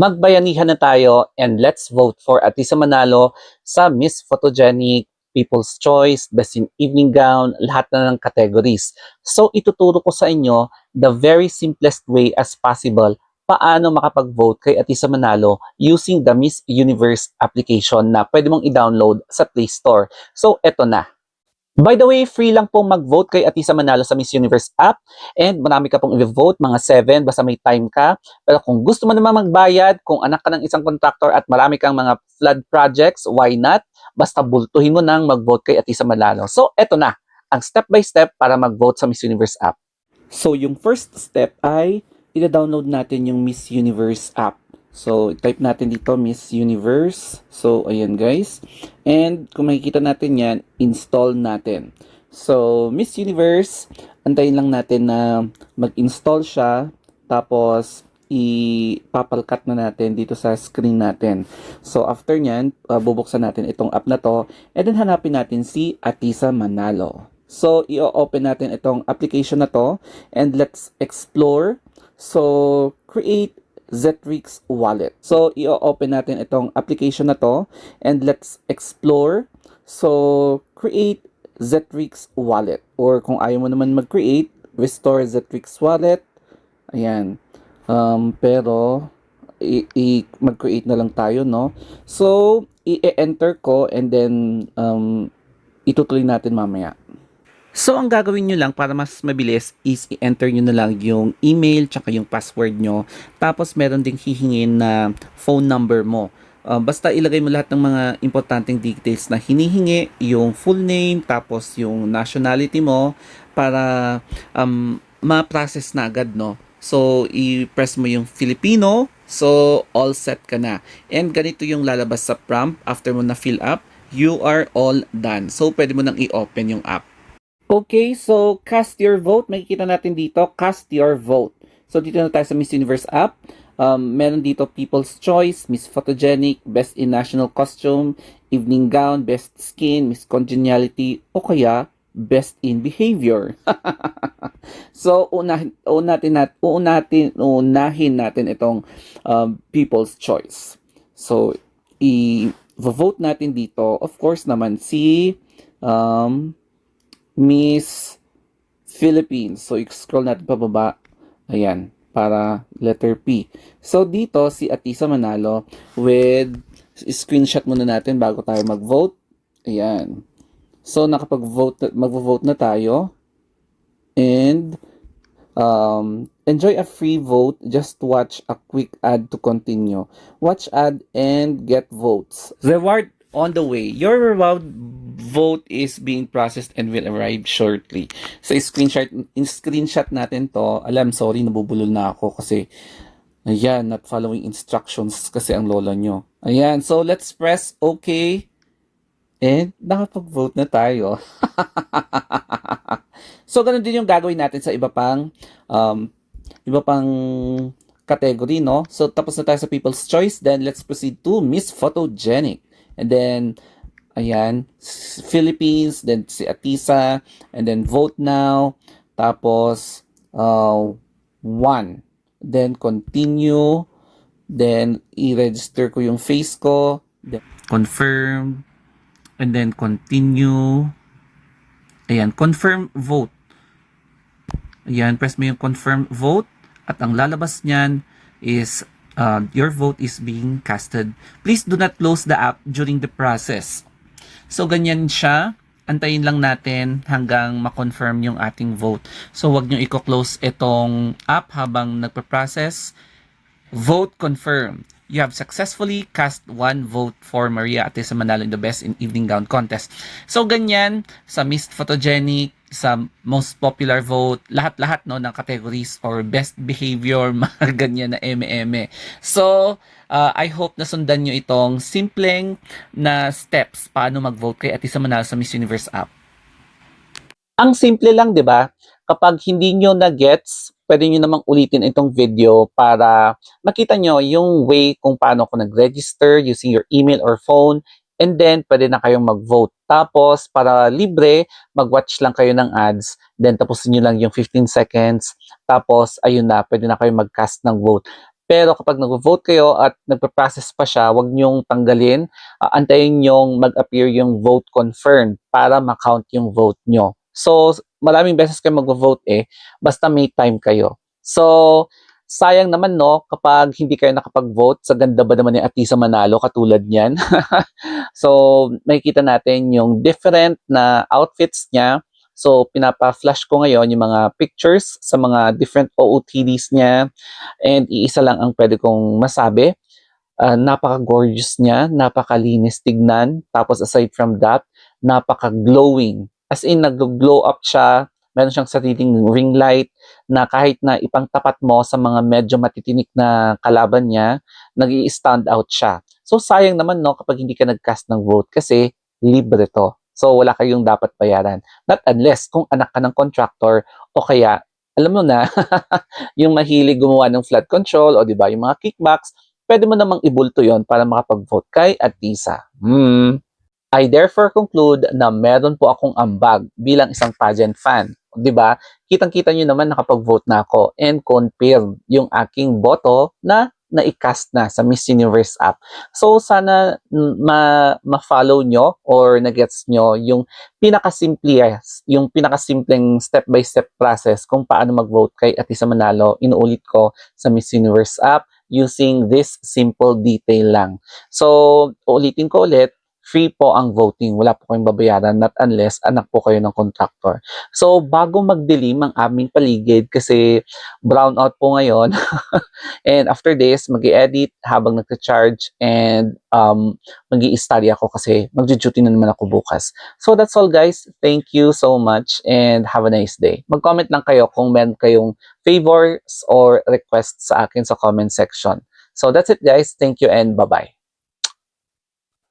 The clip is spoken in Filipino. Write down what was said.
Magbayanihan na tayo and let's vote for Atisa Manalo sa Miss Photogenic, People's Choice, Best in Evening Gown, lahat na ng categories. So ituturo ko sa inyo the very simplest way as possible paano makapag-vote kay Atisa Manalo using the Miss Universe application na pwede mong i-download sa Play Store. So eto na. By the way, free lang pong mag-vote kay Atisa Manalo sa Miss Universe app and marami ka pong i-vote, mga 7, basta may time ka. Pero kung gusto mo naman magbayad, kung anak ka ng isang contractor at marami kang mga flood projects, why not? Basta bultuhin mo nang mag-vote kay Atisa Manalo. So, eto na, ang step-by-step para mag-vote sa Miss Universe app. So, yung first step ay ida-download natin yung Miss Universe app. So, type natin dito Miss Universe. So, ayan guys. And kung makikita natin yan, install natin. So, Miss Universe, antayin lang natin na mag-install siya. Tapos, ipapalkat na natin dito sa screen natin. So, after nyan, bubuksan natin itong app na to. And then, hanapin natin si Atisa Manalo. So, i-open natin itong application na to. And let's explore. So, create Zetrix wallet. So, i-open natin itong application na to and let's explore. So, create Zetrix wallet. Or kung ayaw mo naman mag-create, restore Zetrix wallet. Ayan. Pero, mag-create na lang tayo, no? So, i-enter ko and then itutuloy natin mamaya. So, ang gagawin nyo lang para mas mabilis is i-enter nyo na lang yung email tsaka yung password nyo. Tapos, meron ding hihingin na phone number mo. Basta ilagay mo lahat ng mga importanteng details na hinihingi, yung full name, tapos yung nationality mo para ma-process na agad, no? So, i-press mo yung Filipino. So, all set ka na. And ganito yung lalabas sa prompt after mo na fill up. You are all done. So, pwede mo nang i-open yung app. Okay, so cast your vote. Makikita natin dito, cast your vote. So dito na tayo sa Miss Universe app. Meron dito People's Choice, Miss Photogenic, Best in National Costume, Evening Gown, Best Skin, Miss Congeniality, o kaya Best in Behavior. So unahin natin itong People's Choice. So i-vote natin dito, of course naman si Miss Philippines. So, i-scroll natin pababa. Ayan, para letter P. So, dito si Atisa Manalo with screenshot muna natin bago tayo mag-vote. Ayan. So, mag-vote na tayo. And, enjoy a free vote. Just watch a quick ad to continue. Watch ad and get votes. Reward on the way. Your reward vote is being processed and will arrive shortly. So, screenshot natin to. Sorry, nabubulol na ako kasi ayan, not following instructions kasi ang lola nyo. Ayan, so let's press OK. And nakapag-vote na tayo. So, ganun din yung gagawin natin sa iba pang category, no? So, tapos na tayo sa People's Choice. Then, let's proceed to Miss Photogenic. And then, ayan, Philippines, then si Atisa, and then vote now, tapos, 1. Then, continue, then, i-register ko yung face ko, then, confirm, and then, continue, ayan, confirm vote. Ayan, press mo yung confirm vote, at ang lalabas niyan is, your vote is being casted. Please do not close the app during the process. So, ganyan siya. Antayin lang natin hanggang ma-confirm yung ating vote. So, wag nyo i-close itong app habang nagpa-process. Vote confirmed. You have successfully cast one vote for Maria Atisa Manalo in the Best in Evening Gown Contest. So, ganyan sa Miss Photogenic, sa most popular vote, lahat-lahat no ng categories or best behavior, mga ganyan na eme-eme. So, I hope na sundan nyo itong simpleng na steps paano mag-vote kay Atisa Manalo sa Miss Universe app. Ang simple lang, di ba? Kapag hindi nyo na-gets, pwede nyo namang ulitin itong video para makita nyo yung way kung paano ako nag-register using your email or phone. And then, pwede na kayong mag-vote. Tapos, para libre, mag-watch lang kayo ng ads. Then, tapusin nyo lang yung 15 seconds. Tapos, ayun na, pwede na kayong mag-cast ng vote. Pero kapag nag-vote kayo at nagpa-process pa siya, wag niyong tanggalin. Antayin niyong mag-appear yung vote confirmed para ma-count yung vote niyo. So, maraming beses kayo mag-vote basta may time kayo. So, sayang naman no, kapag hindi kayo nakapag-vote, sa ganda ba naman ni Atisa Manalo katulad niyan. So, makikita natin yung different na outfits niya. So, pinapa-flash ko ngayon yung mga pictures sa mga different OOTDs niya. And iisa lang ang pwede kong masabi. Napaka-gorgeous niya, napakalinis tignan. Tapos aside from that, napaka-glowing. As in, nag-glow up siya. Meron siyang sariling ring light na kahit na ipangtapat mo sa mga medyo matitinik na kalaban niya, nag-i-stand out siya. So sayang naman no kapag hindi ka nag-cast ng vote kasi libre to. So wala kayong dapat bayaran. Not unless kung anak ka ng contractor o kaya alam mo na yung mahilig gumawa ng flood control o di ba yung mga kickbacks, pwede mo namang ibulto yon para makapag-vote kay Atisa. I therefore conclude na meron po akong ambag bilang isang pageant fan. 'Di ba? Kitang-kita niyo naman nakapag-vote na ako and confirm yung aking boto na na-cast na sa Miss Universe app. So sana ma-follow nyo or na-gets nyo yung pinakasimpleng step-by-step process kung paano mag-vote kay Atisa Manalo. Inuulit ko sa Miss Universe app using this simple detail lang. So, ulitin ko ulit, free po ang voting. Wala po kayong babayaran not unless anak po kayo ng contractor. So, bago magdilim ang aming paligid kasi brown out po ngayon and after this, mag-i-edit habang nagka-charge and mag-i-study ako kasi mag-duty na naman ako bukas. So, that's all guys. Thank you so much and have a nice day. Mag-comment lang kayo kung meron kayong favors or requests sa akin sa comment section. So, that's it guys. Thank you and bye-bye.